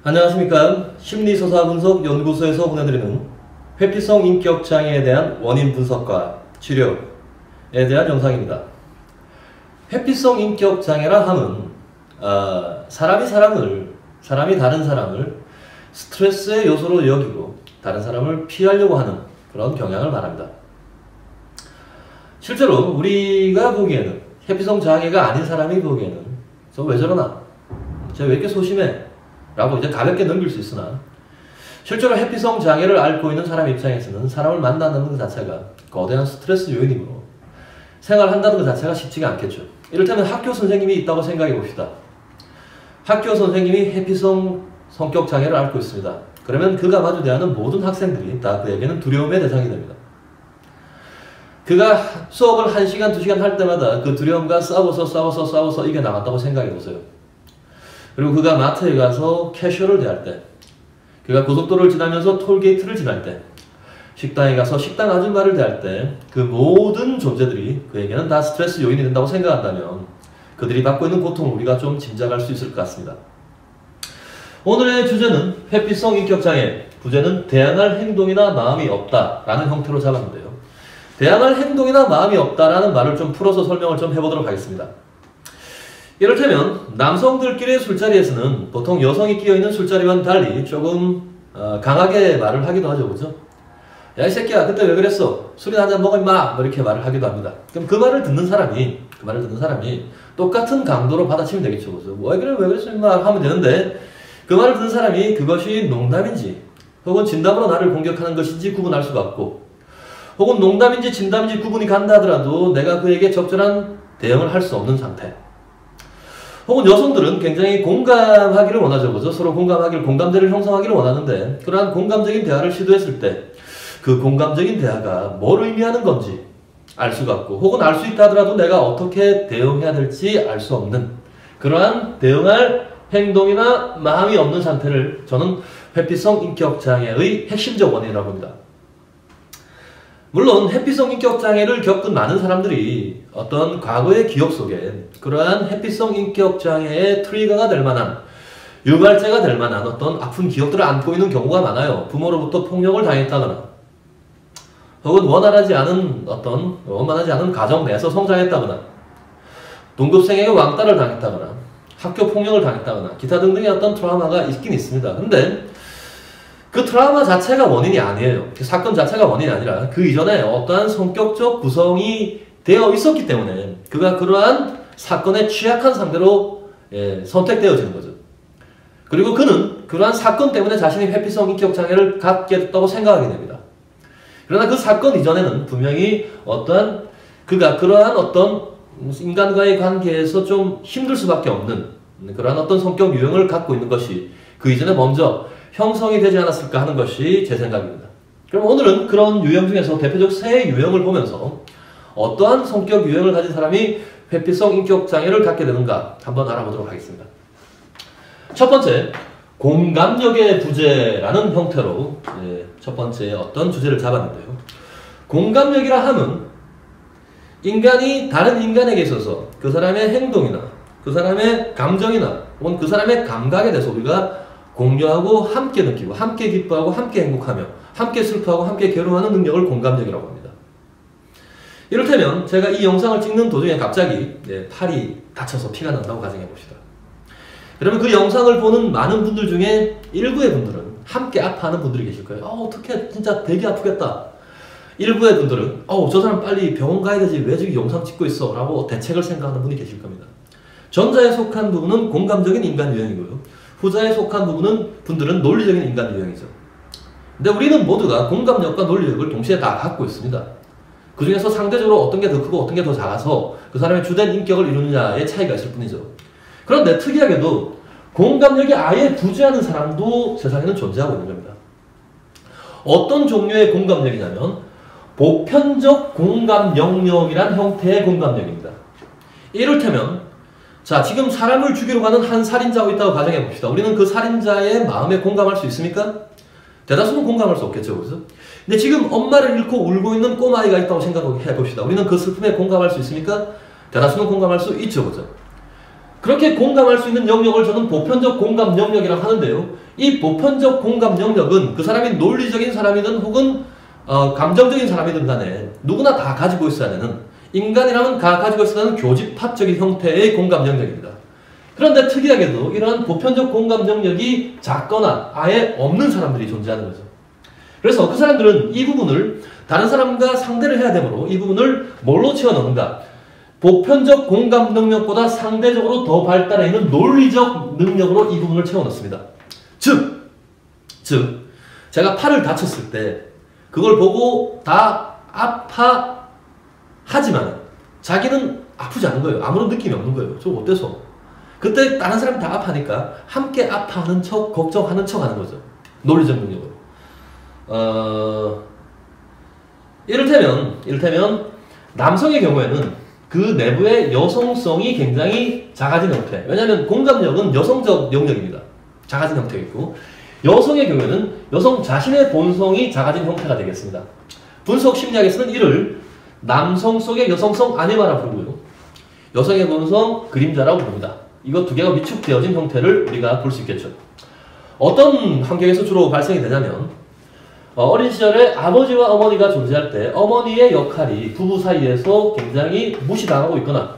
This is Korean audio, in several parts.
안녕하십니까. 심리서사분석 연구소에서 보내드리는 회피성 인격장애에 대한 원인 분석과 치료에 대한 영상입니다. 회피성 인격장애라 함은 사람이 다른 사람을 스트레스의 요소로 여기고 다른 사람을 피하려고 하는 그런 경향을 말합니다. 실제로 우리가 보기에는 회피성 장애가 아닌 사람이 보기에는 저 왜 저러나? 쟤 왜 이렇게 소심해? 라고 이제 가볍게 넘길 수 있으나 실제로 회피성 장애를 앓고 있는 사람 입장에서는 사람을 만나는 것 자체가 거대한 스트레스 요인이므로 생활한다는 것 자체가 쉽지가 않겠죠. 이를테면 학교 선생님이 있다고 생각해 봅시다. 학교 선생님이 회피성 성격 장애를 앓고 있습니다. 그러면 그가 마주대하는 모든 학생들이 다 그에게는 두려움의 대상이 됩니다. 그가 수업을 1시간, 2시간 할 때마다 그 두려움과 싸워서 이겨나간다고 생각해 보세요. 그리고 그가 마트에 가서 캐셔를 대할 때, 그가 고속도로를 지나면서 톨게이트를 지날 때, 식당에 가서 식당 아줌마를 대할 때 그 모든 존재들이 그에게는 다 스트레스 요인이 된다고 생각한다면 그들이 받고 있는 고통을 우리가 좀 짐작할 수 있을 것 같습니다. 오늘의 주제는 회피성 인격장애, 부제는 대항할 행동이나 마음이 없다라는 형태로 잡았는데요. 대항할 행동이나 마음이 없다라는 말을 좀 풀어서 설명을 좀 해보도록 하겠습니다. 이를테면 남성들끼리의 술자리에서는 보통 여성이 끼어있는 술자리와는 달리 조금 강하게 말을 하기도 하죠. 그죠? 야, 이 새끼야, 그때 왜 그랬어? 술이나 한잔 먹어 임마! 뭐 이렇게 말을 하기도 합니다. 그럼 그 말을 듣는 사람이 똑같은 강도로 받아치면 되겠죠. 그죠? 왜 그랬어 임마? 하면 되는데 그 말을 듣는 사람이 그것이 농담인지 혹은 진담으로 나를 공격하는 것인지 구분할 수가 없고, 혹은 농담인지 진담인지 구분이 간다 하더라도 내가 그에게 적절한 대응을 할 수 없는 상태. 혹은 여성들은 굉장히 공감하기를 원하죠. 그죠? 서로 공감대를 형성하기를 원하는데 그러한 공감적인 대화를 시도했을 때 그 공감적인 대화가 뭘 의미하는 건지 알 수가 없고, 혹은 알 수 있다 하더라도 내가 어떻게 대응해야 될지 알 수 없는 그러한 대응할 행동이나 마음이 없는 상태를 저는 회피성 인격장애의 핵심적 원인이라고 봅니다. 물론 회피성 인격장애를 겪은 많은 사람들이 어떤 과거의 기억 속에 그러한 회피성 인격장애의 트리거가 될 만한, 유발제가 될 만한 어떤 아픈 기억들을 안고 있는 경우가 많아요. 부모로부터 폭력을 당했다거나 혹은 원만하지 않은 가정 내에서 성장했다거나, 동급생에게 왕따를 당했다거나, 학교 폭력을 당했다거나, 기타 등등의 어떤 트라우마가 있긴 있습니다. 근데 그 트라우마 자체가 원인이 아니에요. 그 사건 자체가 원인이 아니라 그 이전에 어떠한 성격적 구성이 되어 있었기 때문에 그가 그러한 사건에 취약한 상대로 선택되어지는 거죠. 그리고 그는 그러한 사건 때문에 자신이 회피성 인격장애를 갖게 됐다고 생각하게 됩니다. 그러나 그 사건 이전에는 분명히 그가 그러한 어떤 인간과의 관계에서 좀 힘들 수밖에 없는 그러한 어떤 성격 유형을 갖고 있는 것이 그 이전에 먼저 형성이 되지 않았을까 하는 것이 제 생각입니다. 그럼 오늘은 그런 유형 중에서 대표적 세 유형을 보면서 어떠한 성격 유형을 가진 사람이 회피성 인격장애를 갖게 되는가 한번 알아보도록 하겠습니다. 첫 번째, 공감력의 부재라는 형태로 첫 번째 어떤 주제를 잡았는데요. 공감력이라 함은 인간이 다른 인간에게 있어서 그 사람의 행동이나 그 사람의 감정이나 혹은 그 사람의 감각에 대해서 우리가 공유하고 함께 느끼고 함께 기뻐하고 함께 행복하며 함께 슬퍼하고 함께 괴로워하는 능력을 공감력이라고 합니다. 이를테면 제가 이 영상을 찍는 도중에 갑자기 팔이 다쳐서 피가 난다고 가정해 봅시다. 그러면 그 영상을 보는 많은 분들 중에 일부의 분들은 함께 아파하는 분들이 계실 거예요. 어떡해, 진짜 되게 아프겠다. 일부의 분들은 저 사람 빨리 병원 가야 되지, 왜 저기 영상 찍고 있어? 라고 대책을 생각하는 분이 계실 겁니다. 전자에 속한 부분은 공감적인 인간 유형이고요, 후자에 속한 분들은 논리적인 인간 유형이죠. 근데 우리는 모두가 공감력과 논리력을 동시에 다 갖고 있습니다. 그 중에서 상대적으로 어떤 게 더 크고 어떤 게 더 작아서 그 사람의 주된 인격을 이루느냐의 차이가 있을 뿐이죠. 그런데 특이하게도 공감력이 아예 부재하는 사람도 세상에는 존재하고 있는 겁니다. 어떤 종류의 공감력이냐면 보편적 공감 영역이란 형태의 공감력입니다. 이를테면 지금 사람을 죽이러 가는 한 살인자가 있다고 가정해 봅시다. 우리는 그 살인자의 마음에 공감할 수 있습니까? 대다수는 공감할 수 없겠죠. 그죠? 근데 지금 엄마를 잃고 울고 있는 꼬마아이가 있다고 생각해 봅시다. 우리는 그 슬픔에 공감할 수 있습니까? 대다수는 공감할 수 있죠. 그죠? 그렇게 공감할 수 있는 영역을 저는 보편적 공감 영역이라고 하는데요. 이 보편적 공감 영역은 그 사람이 논리적인 사람이든 혹은 감정적인 사람이든 간에 누구나 다 가지고 있어야 되는, 인간이라면 다 가지고 있어야 하는 교집합적인 형태의 공감 영역입니다. 그런데 특이하게도 이러한 보편적 공감 영역이 작거나 아예 없는 사람들이 존재하는 거죠. 그래서 그 사람들은 이 부분을 다른 사람과 상대를 해야 되므로 이 부분을 뭘로 채워넣는가? 보편적 공감 능력보다 상대적으로 더 발달해 있는 논리적 능력으로 이 부분을 채워넣습니다. 즉, 제가 팔을 다쳤을 때 그걸 보고 다 아파하지만 자기는 아프지 않은 거예요. 아무런 느낌이 없는 거예요. 저 어때서? 그때 다른 사람이 다 아파하니까 함께 아파하는 척, 걱정하는 척 하는 거죠. 논리적 능력으로. 이를테면 남성의 경우에는 그 내부의 여성성이 굉장히 작아진 형태. 왜냐하면 공감력은 여성적 영역입니다. 작아진 형태이고, 여성의 경우에는 여성 자신의 본성이 작아진 형태가 되겠습니다. 분석 심리학에서는 이를 남성 속의 여성성 아니마라 부르고요, 여성의 본성 그림자라고 부릅니다. 이거 두 개가 위축되어진 형태를 우리가 볼 수 있겠죠. 어떤 환경에서 주로 발생이 되냐면, 어린 시절에 아버지와 어머니가 존재할 때 어머니의 역할이 부부 사이에서 굉장히 무시당하고 있거나,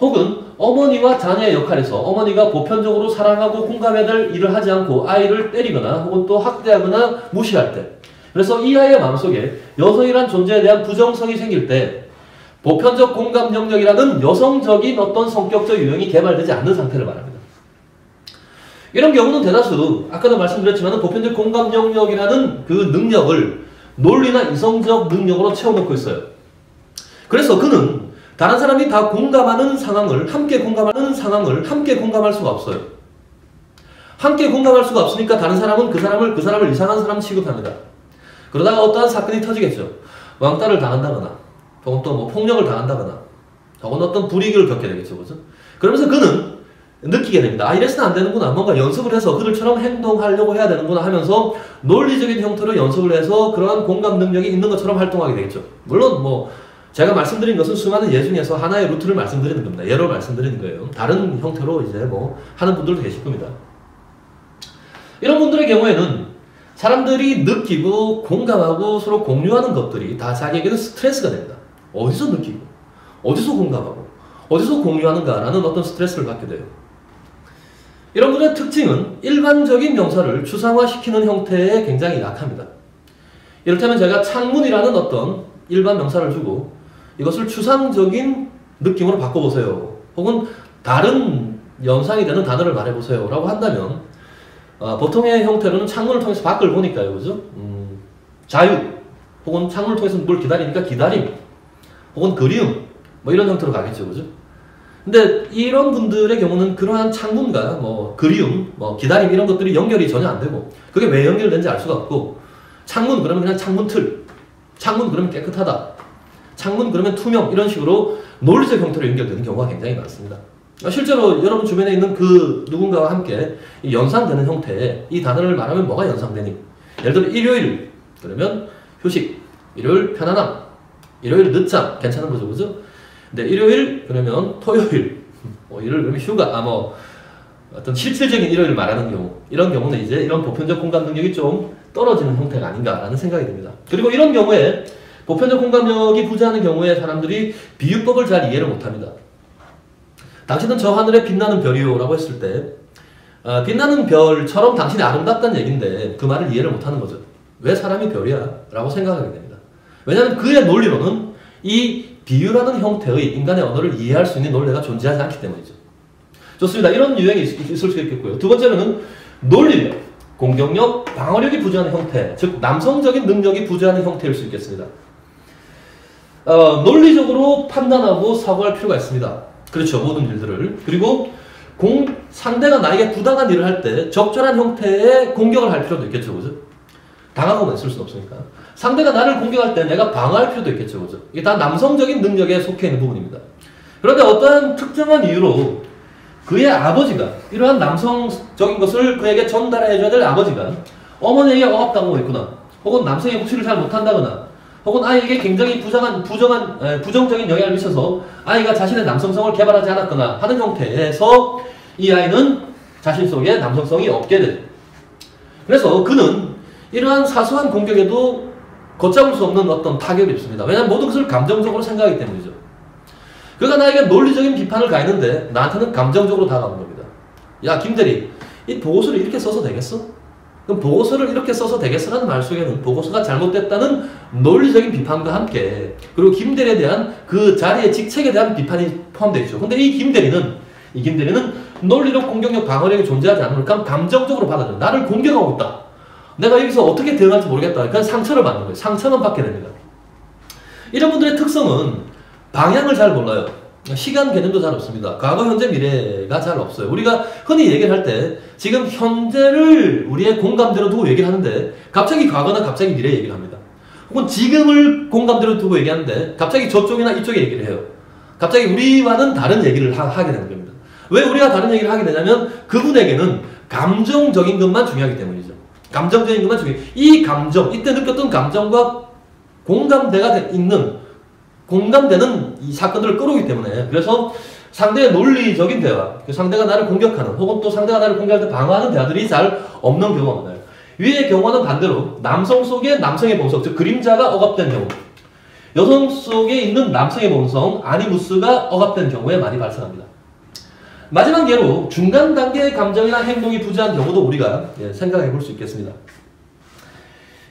혹은 어머니와 자녀의 역할에서 어머니가 보편적으로 사랑하고 공감해야 될 일을 하지 않고 아이를 때리거나 혹은 또 학대하거나 무시할 때, 그래서 이 아이의 마음속에 여성이란 존재에 대한 부정성이 생길 때 보편적 공감 영역이라는 여성적인 어떤 성격적 유형이 개발되지 않는 상태를 말합니다. 이런 경우는 대다수 아까도 말씀드렸지만 보편적 공감 영역이라는 그 능력을 논리나 이성적 능력으로 채워놓고 있어요. 그래서 그는 다른 사람이 다 공감하는 상황을, 함께 공감하는 상황을 함께 공감할 수가 없어요. 함께 공감할 수가 없으니까 다른 사람은 그 사람을 이상한 사람 취급합니다. 그러다가 어떠한 사건이 터지겠죠. 왕따를 당한다거나 혹은 또 뭐 폭력을 당한다거나 혹은 어떤 불이익을 겪게 되겠죠. 그죠? 그러면서 그는 느끼게 됩니다. 아, 이래서는 안 되는구나. 뭔가 연습을 해서 그들처럼 행동하려고 해야 되는구나 하면서 논리적인 형태로 연습을 해서 그러한 공감 능력이 있는 것처럼 활동하게 되겠죠. 물론 뭐 제가 말씀드린 것은 수많은 예 중에서 하나의 루트를 말씀드리는 겁니다. 예로 말씀드리는 거예요. 다른 형태로 이제 뭐 하는 분들도 계실 겁니다. 이런 분들의 경우에는 사람들이 느끼고 공감하고 서로 공유하는 것들이 다 자기에게는 스트레스가 됩니다. 어디서 느끼고 어디서 공감하고 어디서 공유하는가라는 어떤 스트레스를 받게 돼요. 이런 분의 특징은 일반적인 명사를 추상화시키는 형태에 굉장히 약합니다. 이를테면 제가 창문이라는 어떤 일반 명사를 주고 이것을 추상적인 느낌으로 바꿔보세요. 혹은 다른 연상이 되는 단어를 말해보세요. 라고 한다면 보통의 형태로는 창문을 통해서 밖을 보니까요. 그죠? 자유, 혹은 창문을 통해서 뭘 기다리니까 기다림, 혹은 그리움, 뭐 이런 형태로 가겠죠. 그죠? 근데 이런 분들의 경우는 그러한 창문과 뭐 그리움, 뭐 기다림 이런 것들이 연결이 전혀 안 되고, 그게 왜 연결된지 알 수가 없고, 창문 그러면 그냥 창문 틀, 창문 그러면 깨끗하다, 창문 그러면 투명, 이런 식으로 논리적 형태로 연결되는 경우가 굉장히 많습니다. 실제로 여러분 주변에 있는 그 누군가와 함께 연상되는 형태의 이 단어를 말하면 뭐가 연상되니? 예를 들어 일요일 그러면 휴식, 일요일 편안함, 일요일 늦잠, 괜찮은 거죠, 그죠? 근데 일요일 그러면 토요일, 일요일 그러면 휴가, 뭐 어떤 실질적인 일요일을 말하는 경우, 이런 경우는 이제 이런 보편적 공감 능력이 좀 떨어지는 형태가 아닌가라는 생각이 듭니다. 그리고 이런 경우에 보편적 공감력이 부재하는 경우에 사람들이 비유법을 잘 이해를 못합니다. 당신은 저 하늘에 빛나는 별이요 라고 했을 때 빛나는 별처럼 당신이 아름답다는 얘기인데 그 말을 이해를 못하는 거죠. 왜 사람이 별이야? 라고 생각하게 됩니다. 왜냐하면 그의 논리로는 이 비유라는 형태의 인간의 언어를 이해할 수 있는 논리가 존재하지 않기 때문이죠. 좋습니다. 이런 유형이 있을 수 있겠고요. 두 번째로는 논리력, 공격력, 방어력이 부재하는 형태, 즉 남성적인 능력이 부재하는 형태일 수 있겠습니다. 논리적으로 판단하고 사고할 필요가 있습니다. 그렇죠. 모든 일들을. 그리고 상대가 나에게 부당한 일을 할 때 적절한 형태의 공격을 할 필요도 있겠죠. 그죠? 당하고만 있을 수는 없으니까. 상대가 나를 공격할 때 내가 방어할 필요도 있겠죠. 그죠? 이게 다 남성적인 능력에 속해 있는 부분입니다. 그런데 어떠한 특정한 이유로 그의 아버지가 이러한 남성적인 것을 그에게 전달해줘야 될 아버지가 어머니에게 억압당하고 있구나, 혹은 남성의 복수를 잘 못한다거나, 혹은 아이에게 굉장히 부정적인 영향을 미쳐서 아이가 자신의 남성성을 개발하지 않았거나 하는 형태에서 이 아이는 자신 속에 남성성이 없게 되죠. 그래서 그는 이러한 사소한 공격에도 걷잡을 수 없는 어떤 타격이 있습니다. 왜냐하면 모든 것을 감정적으로 생각하기 때문이죠. 그가 나에게 논리적인 비판을 가했는데 나한테는 감정적으로 다가오는 겁니다. 야, 김대리, 이 보고서를 이렇게 써서 되겠어? 그럼 보고서를 이렇게 써서 되겠어라는 말 속에는 보고서가 잘못됐다는 논리적인 비판과 함께 그리고 김대리에 대한 그 자리의 직책에 대한 비판이 포함되어 있죠. 근데 이 김대리는 논리력, 공격력, 방어력이 존재하지 않으니까 감정적으로 받아들여. 나를 공격하고 있다. 내가 여기서 어떻게 대응할지 모르겠다. 그냥 상처를 받는 거예요. 상처만 받게 됩니다. 이런 분들의 특성은 방향을 잘 몰라요. 시간 개념도 잘 없습니다. 과거, 현재, 미래가 잘 없어요. 우리가 흔히 얘기를 할 때 지금 현재를 우리의 공감대로 두고 얘기를 하는데 갑자기 과거나 갑자기 미래 얘기를 합니다. 혹은 지금을 공감대로 두고 얘기하는데 갑자기 저쪽이나 이쪽에 얘기를 해요. 갑자기 우리와는 다른 얘기를 하게 되는 겁니다. 왜 우리가 다른 얘기를 하게 되냐면 그분에게는 감정적인 것만 중요하기 때문이죠. 감정적인 것만 중요해요. 이 감정, 이때 느꼈던 감정과 공감되는 이 사건들을 끌어오기 때문에 그래서 상대의 논리적인 대화, 상대가 나를 공격하는 혹은 또 상대가 나를 공격할 때 방어하는 대화들이 잘 없는 경우가 많아요. 위의 경우는 반대로 남성 속에 남성의 본성, 즉 그림자가 억압된 경우, 여성 속에 있는 남성의 본성, 아니무스가 억압된 경우에 많이 발생합니다. 마지막 예로 중간 단계의 감정이나 행동이 부재한 경우도 우리가 생각해 볼 수 있겠습니다.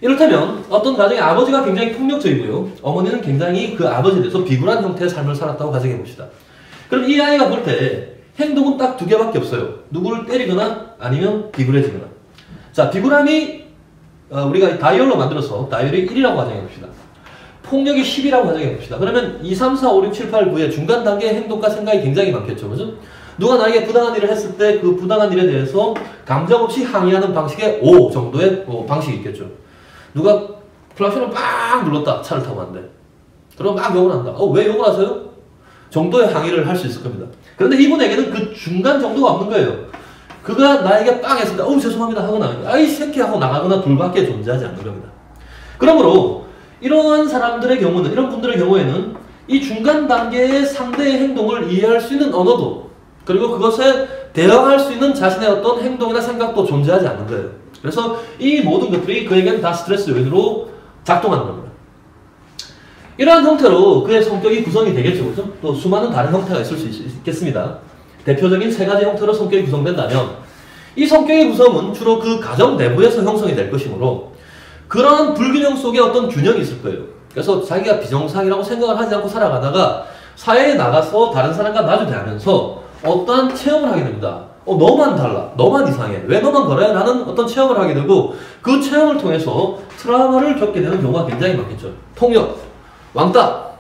이렇다면 어떤 가정의 아버지가 굉장히 폭력적이고요. 어머니는 굉장히 그 아버지에 대해서 비굴한 형태의 삶을 살았다고 가정해 봅시다. 그럼 이 아이가 볼 때 행동은 딱 두 개밖에 없어요. 누구를 때리거나 아니면 비굴해지거나. 자, 비굴함이 우리가 다이얼로 만들어서 다이얼이 1이라고 가정해 봅시다. 폭력이 10이라고 가정해 봅시다. 그러면 2, 3, 4, 5, 6, 7, 8, 9의 중간 단계의 행동과 생각이 굉장히 많겠죠. 그죠? 누가 나에게 부당한 일을 했을 때 그 부당한 일에 대해서 감정 없이 항의하는 방식의 5 정도의 방식이 있겠죠. 누가 클락션을 빡 눌렀다. 차를 타고 왔는데. 그러면 막 욕을 한다. 왜 욕을 하세요? 정도의 항의를 할 수 있을 겁니다. 그런데 이분에게는 그 중간 정도가 없는 거예요. 그가 나에게 빵 했을 때 죄송합니다 하거나 아이 새끼 하고 나가거나 둘밖에 존재하지 않는 겁니다. 그러므로 이러한 사람들의 경우는, 이런 분들의 경우에는 이 중간 단계의 상대의 행동을 이해할 수 있는 언어도 그리고 그것에 대응할 수 있는 자신의 어떤 행동이나 생각도 존재하지 않는 거예요. 그래서 이 모든 것들이 그에게는 다 스트레스 요인으로 작동하는 겁니다. 이러한 형태로 그의 성격이 구성이 되겠죠. 그죠? 또 수많은 다른 형태가 있을 수 있겠습니다. 대표적인 세 가지 형태로 성격이 구성된다면 이 성격의 구성은 주로 그 가정 내부에서 형성이 될 것이므로 그러한 불균형 속에 어떤 균형이 있을 거예요. 그래서 자기가 비정상이라고 생각을 하지 않고 살아가다가 사회에 나가서 다른 사람과 마주대하면서 어떠한 체험을 하게 됩니다. 너만 달라. 너만 이상해. 왜 너만 그래? 라는 어떤 체험을 하게 되고 그 체험을 통해서 트라우마를 겪게 되는 경우가 굉장히 많겠죠. 폭력, 왕따,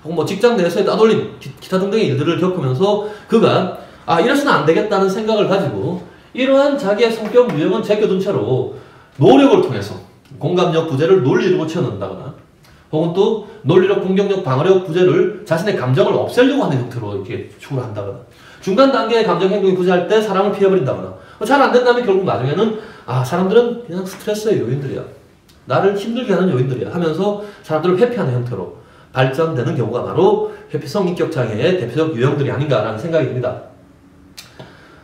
혹은 직장 내에서의 따돌림, 기타 등등의 일들을 겪으면서 그가 이래서는 안 되겠다는 생각을 가지고 이러한 자기의 성격 유형은 제껴둔 채로 노력을 통해서 공감력 부재를 논리로 채워넣는다거나 혹은 또 논리력, 공격력, 방어력 부재를 자신의 감정을 없애려고 하는 형태로 이렇게 추구를 한다거나 중간 단계의 감정 행동이 부재할 때 사람을 피해버린다거나 잘 안 된다면 결국 나중에는 사람들은 그냥 스트레스의 요인들이야. 나를 힘들게 하는 요인들이야 하면서 사람들을 회피하는 형태로 발전되는 경우가 바로 회피성 인격장애의 대표적 유형들이 아닌가라는 생각이 듭니다.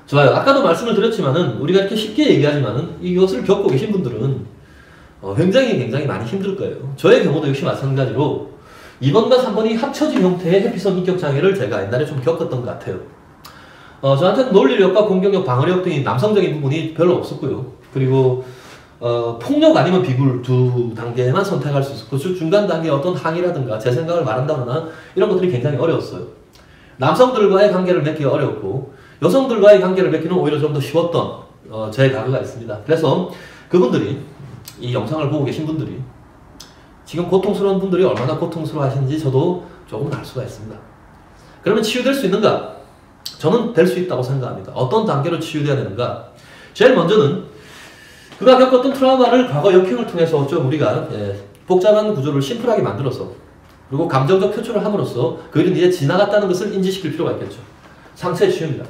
좋아요. 아까도 말씀을 드렸지만은 우리가 이렇게 쉽게 얘기하지만은 이것을 겪고 계신 분들은 굉장히 많이 힘들 거예요. 저의 경우도 역시 마찬가지로 2번과 3번이 합쳐진 형태의 회피성 인격장애를 제가 옛날에 좀 겪었던 것 같아요. 저한테는 논리력과 공격력, 방어력 등이 남성적인 부분이 별로 없었고요. 그리고 폭력 아니면 비굴 두 단계만 선택할 수 있었고 중간 단계의 어떤 항의라든가 제 생각을 말한다거나 이런 것들이 굉장히 어려웠어요. 남성들과의 관계를 맺기가 어려웠고 여성들과의 관계를 맺기는 오히려 좀 더 쉬웠던 제 과거가 있습니다. 그래서 그분들이 이 영상을 보고 계신 분들이 지금 고통스러운 분들이 얼마나 고통스러워 하시는지 저도 조금 알 수가 있습니다. 그러면 치유될 수 있는가? 저는 될 수 있다고 생각합니다. 어떤 단계로 치유돼야 되는가? 제일 먼저는 그가 겪었던 트라우마를 과거 역행을 통해서 좀 우리가 복잡한 구조를 심플하게 만들어서 그리고 감정적 표출을 함으로써 그 일은 이제 지나갔다는 것을 인지시킬 필요가 있겠죠. 상세 치유입니다.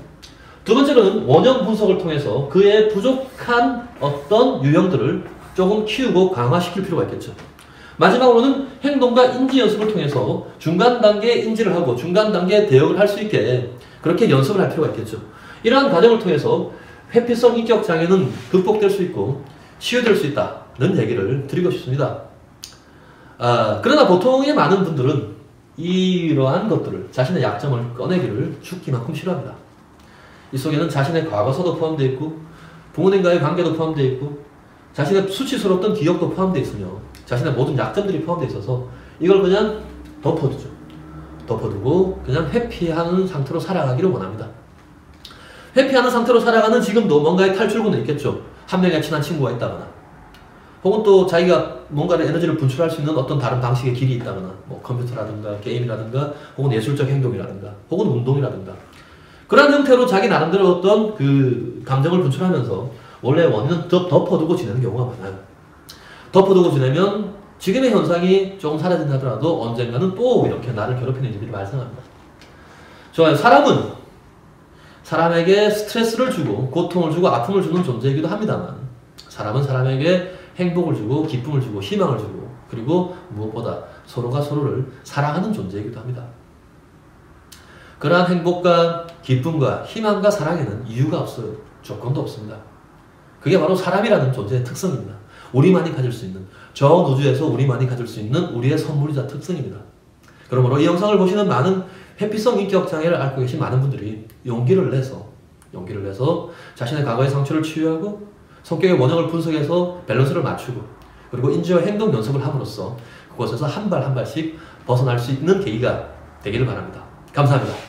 두 번째로는 원형 분석을 통해서 그의 부족한 어떤 유형들을 조금 키우고 강화시킬 필요가 있겠죠. 마지막으로는 행동과 인지 연습을 통해서 중간 단계에 인지를 하고 중간 단계에 대응을 할 수 있게 그렇게 연습을 할 필요가 있겠죠. 이러한 과정을 통해서 회피성 인격 장애는 극복될 수 있고 치유될 수 있다는 얘기를 드리고 싶습니다. 그러나 보통의 많은 분들은 이러한 것들을 자신의 약점을 꺼내기를 죽기만큼 싫어합니다. 이 속에는 자신의 과거서도 포함되어 있고 부모님과의 관계도 포함되어 있고 자신의 수치스러웠던 기억도 포함되어 있으며 자신의 모든 약점들이 포함되어 있어서 이걸 그냥 덮어두죠. 덮어두고 그냥 회피하는 상태로 살아가기를 원합니다. 회피하는 상태로 살아가는 지금도 뭔가의 탈출구는 있겠죠. 한 명의 친한 친구가 있다거나 혹은 또 자기가 뭔가를 에너지를 분출할 수 있는 어떤 다른 방식의 길이 있다거나 뭐 컴퓨터라든가 게임이라든가 혹은 예술적 행동이라든가 혹은 운동이라든가 그런 형태로 자기 나름대로 어떤 그 감정을 분출하면서 원래 원인은 덮어두고 지내는 경우가 많아요. 덮어두고 지내면 지금의 현상이 조금 사라진다 하더라도 언젠가는 또 이렇게 나를 괴롭히는 일들이 발생합니다. 좋아요. 사람은 사람에게 스트레스를 주고 고통을 주고 아픔을 주는 존재이기도 합니다만 사람은 사람에게 행복을 주고 기쁨을 주고 희망을 주고 그리고 무엇보다 서로가 서로를 사랑하는 존재이기도 합니다. 그러한 행복과 기쁨과 희망과 사랑에는 이유가 없어요. 조건도 없습니다. 그게 바로 사람이라는 존재의 특성입니다. 우리만이 가질 수 있는 저 우주에서 우리만이 가질 수 있는 우리의 선물이자 특성입니다. 그러므로 이 영상을 보시는 많은 회피성 인격 장애를 앓고 계신 많은 분들이 용기를 내서 자신의 과거의 상처를 치유하고 성격의 원형을 분석해서 밸런스를 맞추고 그리고 인지와 행동 연습을 함으로써 그곳에서 한 발 한 발씩 벗어날 수 있는 계기가 되기를 바랍니다. 감사합니다.